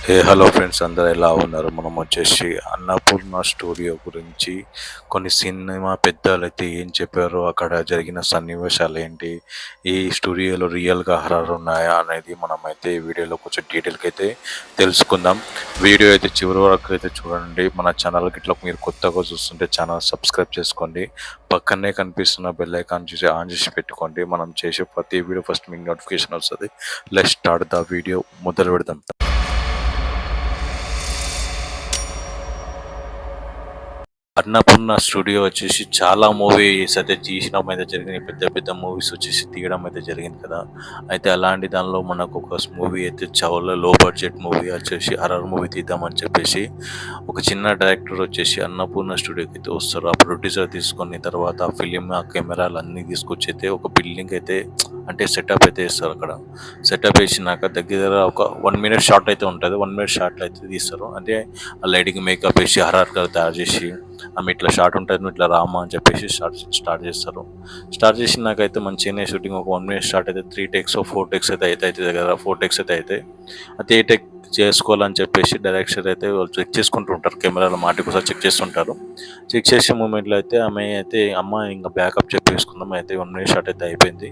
Hello friends, అందరూ ఎలా ఉన్నారు? మనం వచ్చేసి అన్నపూర్ణ స్టూడియో గురించి కొన్ని సినిమా పెద్దలైతే ఏం చెప్పారో, అక్కడ జరిగిన సన్నివేశాలు ఏంటి, ఈ స్టూడియోలో రియల్గా హర్రర్ ఉన్నాయా అనేది మనమైతే ఈ వీడియోలో కొంచెం డీటెయిల్గా అయితే తెలుసుకుందాం. వీడియో అయితే చివరి వరకు అయితే చూడండి. మన ఛానల్కి ఇట్లా మీరు కొత్తగా చూస్తుంటే ఛానల్ సబ్స్క్రైబ్ చేసుకోండి. పక్కనే కనిపిస్తున్న బెల్ ఐకాన్ చూసి ఆన్ చేసి పెట్టుకోండి. మనం చేసే ప్రతి వీడియో ఫస్ట్ మీకు నోటిఫికేషన్ వస్తుంది. Let's start the video. మొదలు పెడదాం. అన్నపూర్ణ స్టూడియో వచ్చేసి చాలా మూవీస్ అయితే తీయడం అయితే జరిగింది. పెద్ద పెద్ద మూవీస్ వచ్చేసి తీయడం అయితే జరిగింది కదా. అయితే అలాంటి దానిలో మనకు ఒక మూవీ అయితే చాలా లో బడ్జెట్ మూవీ వచ్చేసి హర్రర్ మూవీ తీద్దామని చెప్పేసి ఒక చిన్న డైరెక్టర్ వచ్చేసి అన్నపూర్ణ స్టూడియోకి అయితే వస్తారు. ఆ ప్రొడ్యూసర్ తీసుకొని తర్వాత ఆ ఫిలిం ఆ కెమెరాలు అన్నీ తీసుకొచ్చి అయితే ఒక బిల్డింగ్ అయితే అంటే సెటప్ అయితే వేస్తారు. అక్కడ సెటప్ వేసినాక దగ్గర ఒక 1 minute షార్ట్ అయితే ఉంటుంది. 1 minute షార్ట్లు అయితే తీస్తారు. అంటే ఆ లైటింగ్ మేకప్ వేసి హర్రర్గా తయారు చేసి ఆమె ఇట్లా షార్ట్ ఉంటుంది, నువ్వు ఇట్లా రామా అని చెప్పేసి స్టార్ట్ చేస్తారు. స్టార్ట్ చేసినాకైతే మంచిగానే షూటింగ్ ఒక 1 minute స్టార్ట్ అయితే 3 takes 4 takes అయితే అవుతుంది కదా. 4 takes అయితే అయితే అది ఏ టెక్ చేసుకోవాలని చెప్పేసి డైరెక్టర్ అయితే వాళ్ళు చెక్ చేసుకుంటూ ఉంటారు. కెమెరాలో మాటికి ఒకసారి చెక్ చేస్తుంటారు. చెక్ చేసే మూమెంట్లో అయితే ఆమె అయితే అమ్మ ఇంకా బ్యాకప్ చెప్పేసుకుందాం, అయితే 1 minute షాట్ అయితే అయిపోయింది.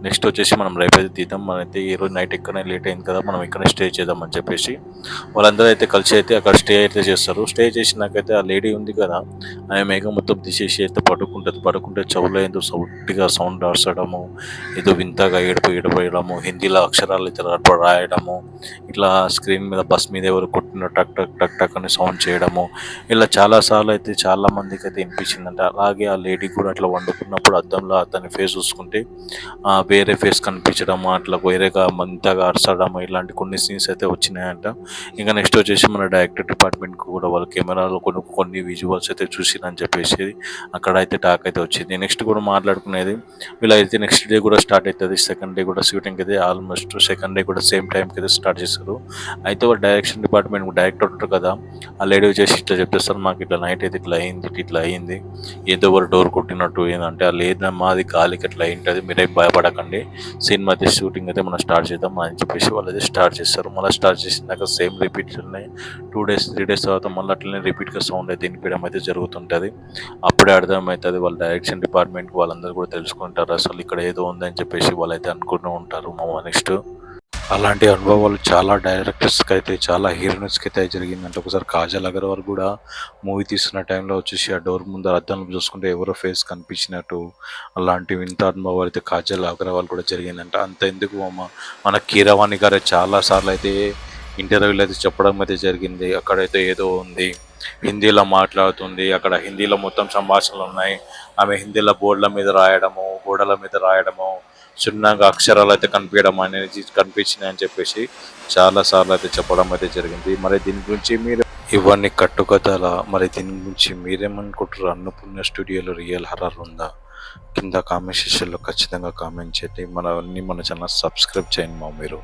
నెక్స్ట్ వచ్చేసి మనం రేపు అయితే తీద్దాం, మన అయితే ఈ రోజు నైట్ ఇక్కడనే లేట్ అయింది కదా, మనం ఇక్కడనే స్టే చేద్దాం అని చెప్పేసి వాళ్ళందరూ అయితే కలిసి అయితే అక్కడ స్టే అయితే చేస్తారు. స్టే చేసినాకైతే ఆ లేడీ ఉంది కదా, ఆమె మేఘం మొత్తం తీసేసి అయితే పడుకుంటుంది. పడుకుంటే చెవులో ఏదో సౌట్గా సౌండ్ రాసడము, ఏదో వింతగా ఏడుపు హిందీలో అక్షరాలు అయితే రాయడము, ఇట్లా స్క్రీన్ మీద బస్ మీద ఎవరు కొట్టిన టక్ టక్ టక్ టక్ అని సౌండ్ చేయడము, ఇలా చాలాసార్లు అయితే చాలా మందికి అయితే వినిపించిందంట. అలాగే ఆ లేడీ కూడా అట్లా వండుకున్నప్పుడు అద్దంలో అతని ఫేస్ చూసుకుంటే వేరే ఫేస్ కనిపించడము, అట్లా వేరేగా మంతగా అరసడము, ఇలాంటి కొన్ని సీన్స్ అయితే వచ్చినాయంట. ఇంకా నెక్స్ట్ వచ్చేసి మన డైరెక్టర్ డిపార్ట్మెంట్కి కూడా వాళ్ళ కెమెరాలో కొన్ని విజువల్స్ అయితే చూసిరని చెప్పేసి అక్కడ అయితే టాక్ అయితే వచ్చింది. నెక్స్ట్ కూడా మాట్లాడుకునేది వీళ్ళైతే నెక్స్ట్ డే కూడా స్టార్ట్ అవుతుంది. సెకండ్ డే కూడా షూటింగ్ అయితే ఆల్మోస్ట్ సెకండ్ డే కూడా సేమ్ టైంకి అయితే స్టార్ట్ చేస్తారు. అయితే వాళ్ళు డైరెక్షన్ డిపార్ట్మెంట్ డైరెక్టర్ ఉంటారు కదా, ఆ లేడీ వచ్చేసి ఇట్లా చెప్పేస్తారు, మాకు ఇట్లా నైట్ అయితే ఇట్లా అయింది ఏదో ఒక డోర్ కొట్టినట్టు ఏంటంటే ఆ లేదమ్మా, అది గాలికి అట్లా అయింటుంది, మీరే భయపడకండి, సినిమా అయితే షూటింగ్ అయితే మనం స్టార్ట్ చేద్దాం అని చెప్పేసి వాళ్ళు అయితే స్టార్ట్ చేస్తారు. మళ్ళీ స్టార్ట్ చేసినాక సేమ్ రిపీట్ ఉన్నాయి. 2 days 3 days తర్వాత మళ్ళీ అట్లనే రిపీట్గా సౌండ్ అయితే వినిపించడం అయితే జరుగుతుంటుంది. అప్పుడే అర్థమవుతుంది వాళ్ళ డైరెక్షన్ డిపార్ట్మెంట్ వాళ్ళందరూ కూడా తెలుసుకుంటారు అసలు ఇక్కడ ఏదో ఉందని చెప్పేసి వాళ్ళైతే అనుకుంటూ ఉంటారు. నెక్స్ట్ అలాంటి అనుభవాలు చాలా డైరెక్టర్స్కి అయితే చాలా హీరోయిన్స్కి అయితే జరిగిందంటే, ఒకసారి కాజల్ అగర్వాల్ కూడా మూవీ తీస్తున్న టైంలో వచ్చేసి ఆ డోర్ ముందర అద్దంలో చూసుకుంటే ఎవరో ఫేస్ కనిపించినట్టు అలాంటి వింత అనుభవాలు అయితే కాజల్ అగర్వాల్ కూడా జరిగిందంట. అంత ఎందుకు మన కీరవాణి గారు చాలాసార్లు అయితే ఇంటర్వ్యూలో అయితే చెప్పడం అయితే జరిగింది, అక్కడైతే ఏదో ఉంది, హిందీలో మాట్లాడుతుంది, అక్కడ హిందీలో మొత్తం సంభాషణలు ఉన్నాయి, ఆమె హిందీలో గోడల మీద రాయడము, చిన్నగా అక్షరాలు అయితే కనిపించినాయి అని చెప్పేసి చాలాసార్లు అయితే చెప్పడం అయితే జరిగింది. మరి దీని గురించి మీరు ఇవన్నీ కట్టుకథల, మరి దీని గురించి మీరేమనుకుంటారు? అన్నపూర్ణ స్టూడియోలో రియల్ హర్రర్ ఉందా? కింద కామెంట్ సెక్షన్లో ఖచ్చితంగా కామెంట్ చేయండి. మన ఛానల్ సబ్స్క్రైబ్ చేయండి మీరు.